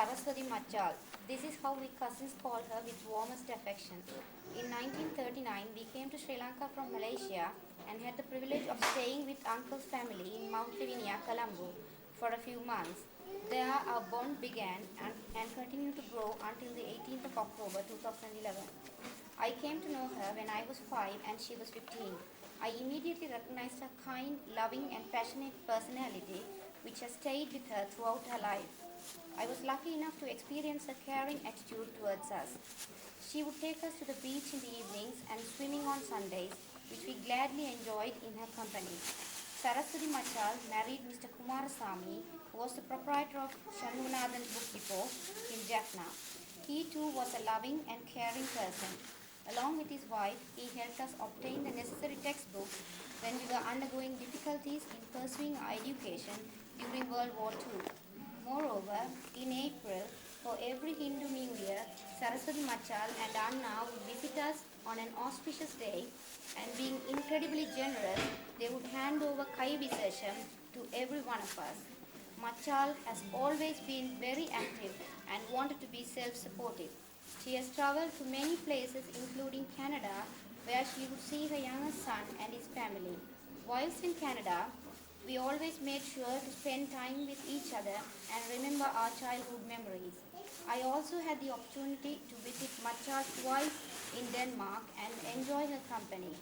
Saraswati Machal. This is how we cousins call her with warmest affection. In 1939, we came to Sri Lanka from Malaysia and had the privilege of staying with uncle's family in Mount Lavinia, Colombo, for a few months. There, our bond began and continued to grow until the 18th of October 2011. I came to know her when I was 5 and she was 15. I immediately recognized her kind, loving, and passionate personality, which has stayed with her throughout her life. I was lucky enough to experience her caring attitude towards us. She would take us to the beach in the evenings and swimming on Sundays, which we gladly enjoyed in her company. Saraswati Machal married Mr. Kumarasamy, who was the proprietor of Shanmunathan's Book Depot in Jaffna. He too was a loving and caring person. Along with his wife, he helped us obtain the necessary textbooks when we were undergoing difficulties in pursuing our education during World War II. Moreover, in April, for every Hindu New Year, Saraswati Machal and Anna would visit us on an auspicious day, and being incredibly generous, they would hand over Kai Visesham to every one of us. Machal has always been very active and wanted to be self-supportive. She has traveled to many places including Canada, where she would see her youngest son and his family. Whilst in Canada, we always made sure to spend time with each other and remember our childhood memories. I also had the opportunity to visit Machal twice in Denmark and enjoy her company.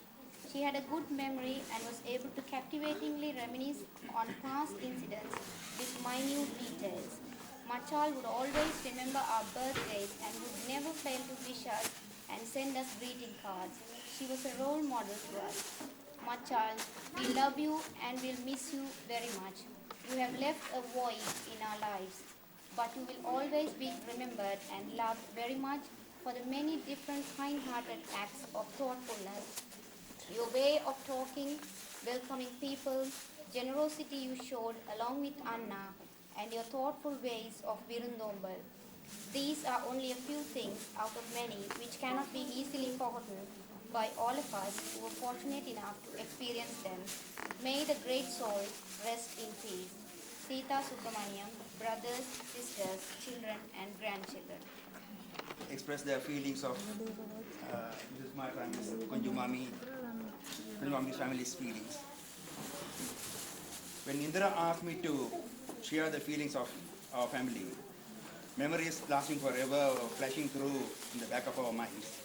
She had a good memory and was able to captivatingly reminisce on past incidents with minute details. Machal would always remember our birthdays and would never fail to wish us and send us greeting cards. She was a role model to us. Machal, we love you and will miss you very much. You have left a void in our lives, but you will always be remembered and loved very much for the many different kind-hearted acts of thoughtfulness, your way of talking, welcoming people, generosity you showed along with Anna, and your thoughtful ways of Virundombal. These are only a few things out of many which cannot be easily forgotten by all of us who were fortunate enough to experience them. May the great soul rest in peace. Sita Subramaniam, brothers, sisters, children, and grandchildren. Express their feelings of this my family's Kunjumami's family's feelings. When Indira asked me to share the feelings of our family, memories lasting forever were flashing through in the back of our minds.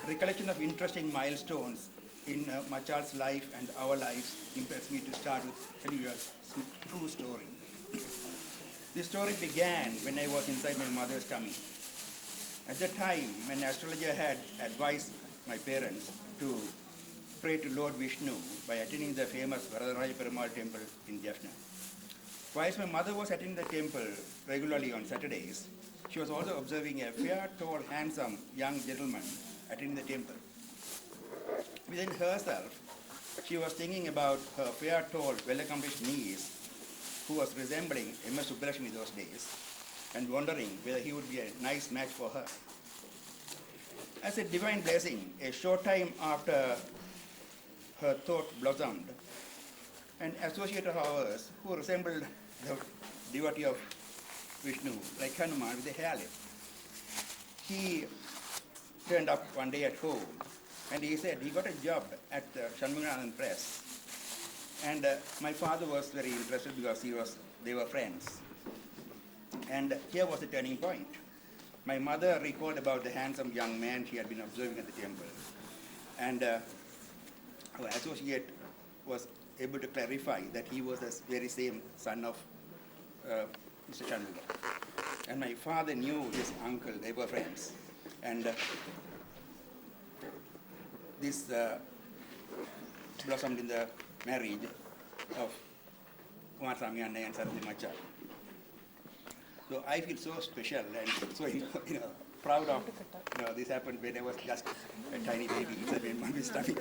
Recollection of interesting milestones in Machal's life and our lives impressed me to start with telling you a true story. This story began when I was inside my mother's tummy. At the time, an astrologer had advised my parents to pray to Lord Vishnu by attending the famous Varadaraya Perumal temple in Jaffna. Whilst my mother was attending the temple regularly on Saturdays, she was also observing a fair, tall, handsome young gentleman attending the temple. Within herself, she was thinking about her fair, tall, well-accomplished niece, who was resembling M.S. Subbulakshmi those days, and wondering whether he would be a nice match for her. As a divine blessing, a short time after her thought blossomed, an associate of ours who resembled the devotee of Vishnu, like Hanuman, with a hair lip, he turned up one day at home and he said he got a job at the Shanmunathan Press. And my father was very interested because they were friends. And here was the turning point. My mother recalled about the handsome young man she had been observing at the temple. And our associate was able to clarify that he was the very same son of Mr. Shanmuga. And my father knew his uncle, they were friends. And this blossomed in the marriage of Kumarasamy Anna and Saraswati Machal. So I feel so special and so proud of this happened when I was just a tiny baby in mommy's tummy.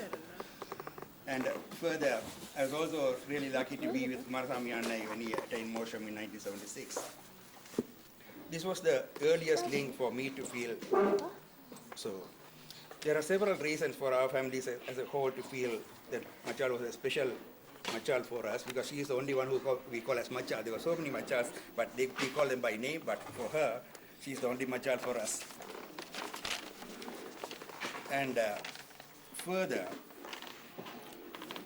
And further, I was also really lucky to be with Kumarasamy Anna when he attained Mosham in 1976. This was the earliest link for me to feel so. There are several reasons for our families as a whole to feel that Machal was a special Machal for us because she is the only one we call as Machal. There were so many Machals, but we call them by name, but for her, she is the only Machal for us. And further,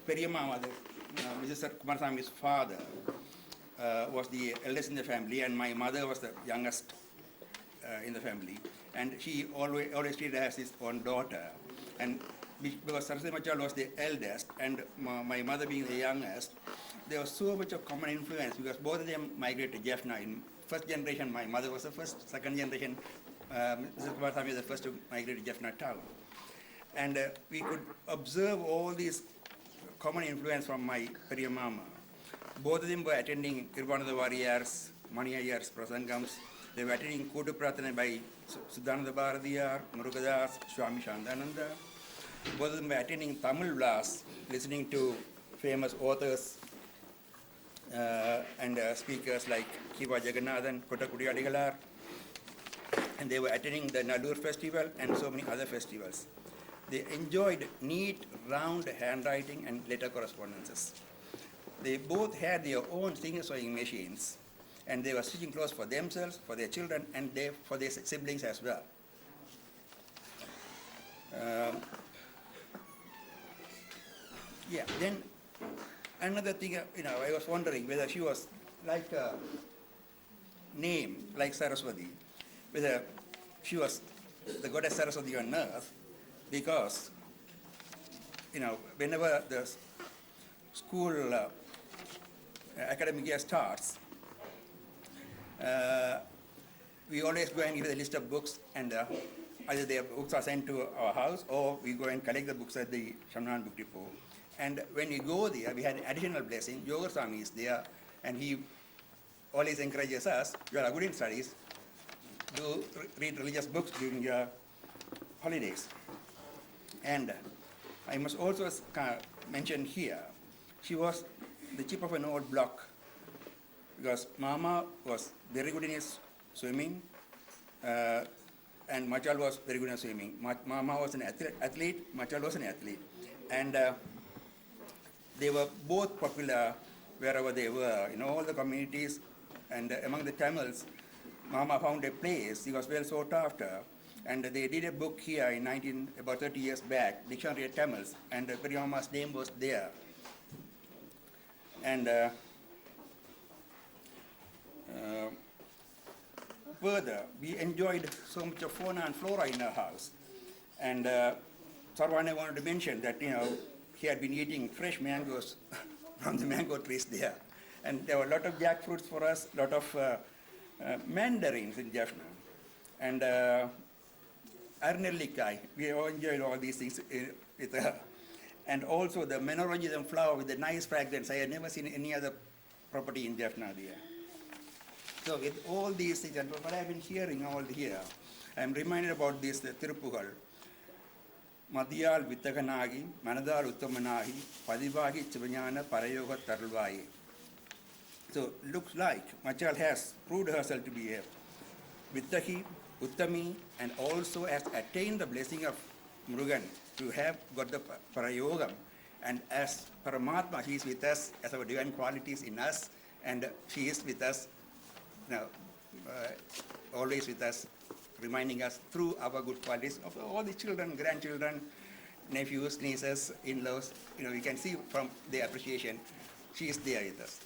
Periyamma, Mrs. Kumarasami's father, was the eldest in the family, and my mother was the youngest in the family. And she always treated her as his own daughter. And because Saraswati Machal was the eldest, and my mother being the youngest, there was so much of common influence because both of them migrated to Jaffna. In first generation, my mother was the first. Second generation, Mrs. Kumarasamy was the first to migrate to Jaffna town. And we could observe all these common influence from my Periyamma. Both of them were attending Kiruvanada Warriors, Mani Ayyar's Prasangams. They were attending Kudu Pratana by Siddhananda Bharadiyar, Murugadas, Swami Shantananda. Both of them were attending Tamil Vlas, listening to famous authors and speakers like Kiva Jagannathan, Kotakudi Adigalar. And they were attending the Nallur festival and so many other festivals. They enjoyed neat, round handwriting and letter correspondences. They both had their own sewing machines, and they were stitching clothes for themselves, for their children, and for their siblings as well. Then another thing, I was wondering whether she was like a name, like Saraswati, whether she was the goddess Saraswati on earth, because, whenever the school academic year starts, we always go and give a list of books, and either their books are sent to our house or we go and collect the books at the Shamnan Book Depot. And when we go there, we had an additional blessing. Yoga Swami is there, and he always encourages us, you are good in studies, do read religious books during your holidays. And I must also mention here, she was the chip of an old block, because Mama was very good in his swimming, and Machal was very good in swimming. Mama was an athlete, Machal was an athlete. And they were both popular wherever they were, in all the communities. And among the Tamils, Mama found a place, he was well sought after. And they did a book here in about 30 years back, Dictionary of Tamils, and Periyamma's name was there. And further, we enjoyed so much of fauna and flora in our house. And Sarvane wanted to mention that, he had been eating fresh mangoes from the mango trees there. And there were a lot of jackfruits for us, a lot of mandarins in Jaffna. And Arnellikai, we all enjoyed all these things with her. And also the Menorrhagism flower with the nice fragrance. I had never seen any other property in Jaffna there. So with all these things, and what I've been hearing all here, I'm reminded about this Tirupugal. Madhyal Vittakanagi, Manadal Uttamanahi, Padivagi Chivanyana Parayoga Tarulvai. So looks like Machal has proved herself to be a Vittahi, Uttami, and also has attained the blessing of Murugan to have got the Parayogam. And as Paramatma, she is with us as our divine qualities in us, and she is with us, always with us, reminding us through our good qualities of all the children, grandchildren, nephews, nieces, in-laws. You can see from their appreciation, she is there with us.